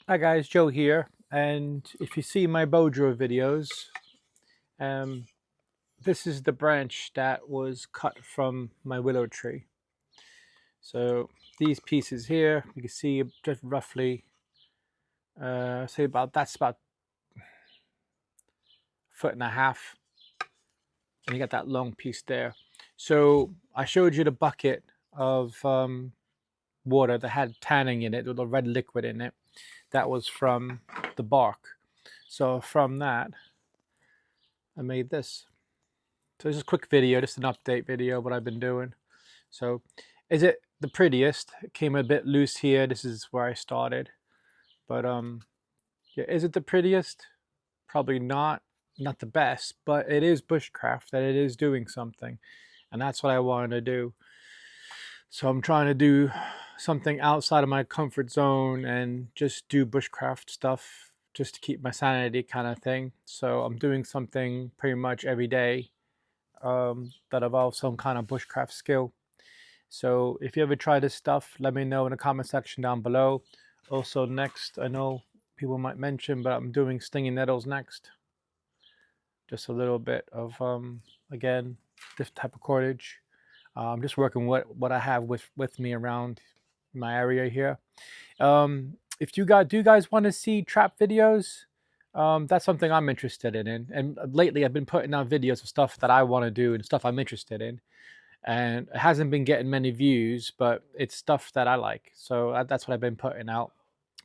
Hi guys, Joe here, and if you see my bow drill videos, um, this is the branch that was cut from my willow tree. So these pieces here, you can see just roughly, say that's about 1.5 feet, and you got that long piece there. So I showed you the bucket of water that had tanning in it, with a red liquid in it. That was from the bark. So from that, I made this. So this is a quick video, just an update video, what I've been doing. So is it the prettiest? It came a bit loose here. This is where I started. But yeah, is it the prettiest? Probably not. Not the best, but it is bushcraft, that it is doing something. And that's what I wanted to do. So I'm trying to do something outside of my comfort zone and just do bushcraft stuff just to keep my sanity kind of thing. So I'm doing something pretty much every day that involves some kind of bushcraft skill. So if you ever try this stuff, let me know in the comment section down below. Also next, I know people might mention, but I'm doing stinging nettles next. Just a little bit of, again, this type of cordage. I'm just working what I have with me around my area here. If you guys want to see trap videos, that's something I'm interested in. And lately I've been putting out videos of stuff that I want to do and stuff I'm interested in. And it hasn't been getting many views, but it's stuff that I like. So that's what I've been putting out.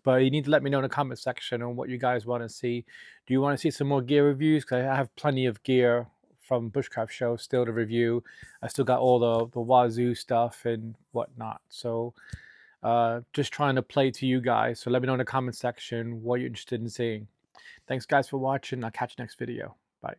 But you need to let me know in the comment section on what you guys want to see. Do you want to see some more gear reviews? Because I have plenty of gear from Bushcraft Show still to review. I still got all the Wazoo stuff and whatnot. So just trying to play to you guys. So let me know in the comment section what you're interested in seeing. Thanks guys for watching. I'll catch you next video. Bye.